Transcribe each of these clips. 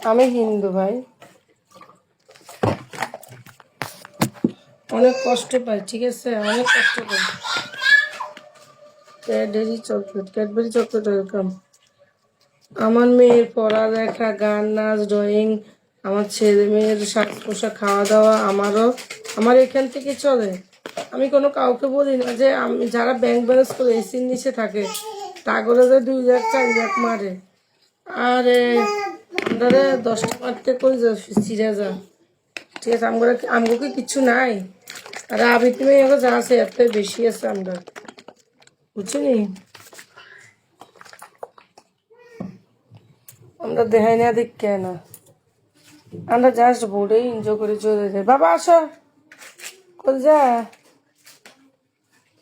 আমি হিন্দু ভাই, অনেক কষ্ট পাই, ঠিক আছে, অনেক কষ্ট পাই। Cadbury chocolate welcome. আমার মেয়ের পড়ালেখা, গান, নাচ, ড্রয়িং, আমার ছেলে মেয়ের সাজ পোশাক, খাওয়া দাওয়া আমার এখান থেকে চলে। আমি কোনো কাউকে বলি না যে আমি যারা ব্যাংক ব্যালেন্স করে এসির নিচে থাকে তাগুলো যে 2 লাখ 4 লাখ মারে, আরে আমরা 10টা মারতে কই যা চিরা যা, ঠিক আছে, আমগো কিছু নাই। আর আবৃত্তি মেয়ে যা আছে এত বেশি আছে আমরা, বুঝলি? আমরা দেখাই না দেখে না, আমরা জাস্ট বোর্ডে এনজয় করে চলে যাই। বাবা আসো, কলজা,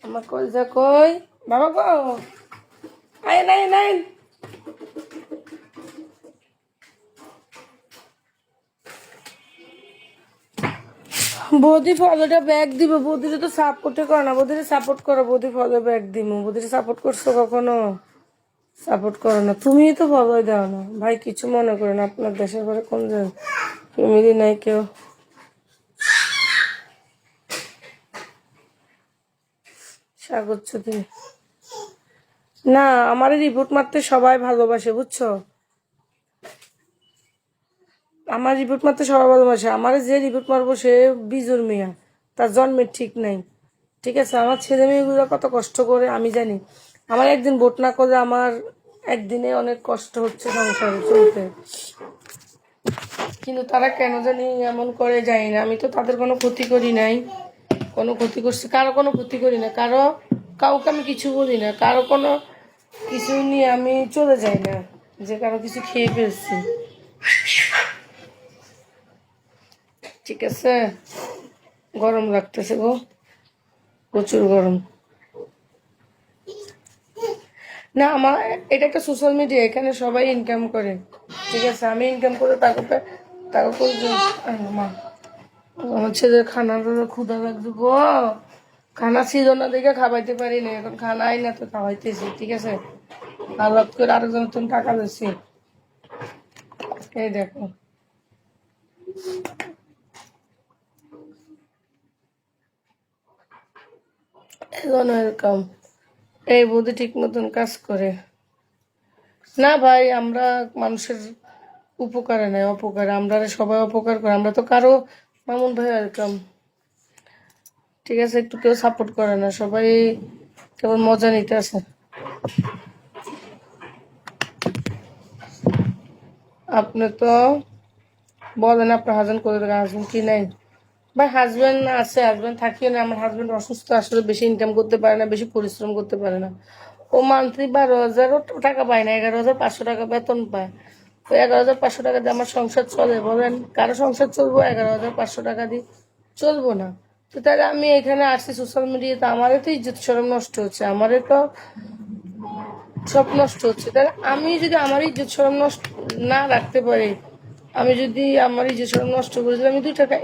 আমার কলজা কই? বাবা গো, আয় নাই নাই। বৌদি ফলোটা ব্যাগ দিব, বৌদিরে তো সাপোর্টে করো না, বৌদিরে সাপোর্ট করো, বৌদি ফলো ব্যাগ দিব, বৌদিরে সাপোর্ট করছো কখনো? সাপোর্ট করো না, তুমিই তো ফলোই দাও না ভাই, কিছু মনে করো না, আপনার দেশের পরে কোন ফ্যামিলি নাই কেউ? স্বাগত তুমি না, আমার রিপোর্ট মারতে সবাই ভালোবাসে, বুঝছো? আমার রিপোর্ট মারতে সবাই ভালোবাসে, আমার যে রিপোর্ট মারবো সে বিজুর মিয়া, তার জন্মের ঠিক নাই, ঠিক আছে? আমার ছেলে মেয়েগুলো কত কষ্ট করে আমি জানি। আমার একদিন ভোট না করলে আমার একদিনে অনেক কষ্ট হচ্ছে সংসারে চলতে, কিন্তু তারা কেন জানি এমন করে, জানি না। আমি তো তাদের কোনো ক্ষতি করি নাই, কোনো ক্ষতি করছি কারো, কোনো ক্ষতি করি না কারো, কাউকে আমি কিছু বলি না, কারো কোনো কিছু নিয়ে আমি চলে যাই না যে কারো কিছু খেয়ে ফেলছি, ঠিক আছে? গরম লাগতেছে গো, প্রচুর গরম। না, আমার এটা একটা সোশ্যাল মিডিয়া, এখানে সবাই ইনকাম করে, ঠিক আছে? আমি ইনকাম করে তাকে মা, আমার ছেলের খানা ক্ষুধা লাগছে গো, খানা ছিল না দেখে খাওয়াইতে পারি না, এখন খানা আই না তো খাওয়াইতেছি, ঠিক আছে? আলাপ করে আরেকজনের তুমি টাকা দিচ্ছি, এই দেখো। ওয়েলকাম। এই বুদ্ধি ঠিক মতন কাজ করে না ভাই, আমরা মানুষের উপকারে নাই অপকারে, আমরা সবাই অপকার করে, আমরা তো কারো, মামুন ভাই ওয়েলকাম, ঠিক আছে? একটু কেউ সাপোর্ট করে না, সবাই কেবল মজা নিতে আছে। আপনি তো বলেন আপনার হাজবেন্ড করে দেবেন, হাজবেন্ড কি নাই? ভাই হাজবেন্ড আছে, হাজবেন্ড থাকিও না, আমার হাজবেন্ড অসুস্থ, আসলে বেশি ইনকাম করতে পারে না, বেশি পরিশ্রম করতে পারে না। ও মান্থলি 12,000 টাকা পায় না, 11,500 টাকা বেতন পায়। তো 11,500 টাকা দিয়ে আমার সংসার চলে? বলেন, কারো সংসার চলবো 11,500 টাকা দিয়ে? চলবো না। তো তাহলে আমি এখানে আসছি সোশ্যাল মিডিয়াতে, আমারও তো ইজ্জত শরম নষ্ট হচ্ছে, আমারও তো সব নষ্ট হচ্ছে। তাহলে আমি যদি আমার ইজ্জত শরম নষ্ট না রাখতে পারি, আমি যদি আমার ইজ্জত শরম নষ্ট করে দিলে, আমি 2 টাকা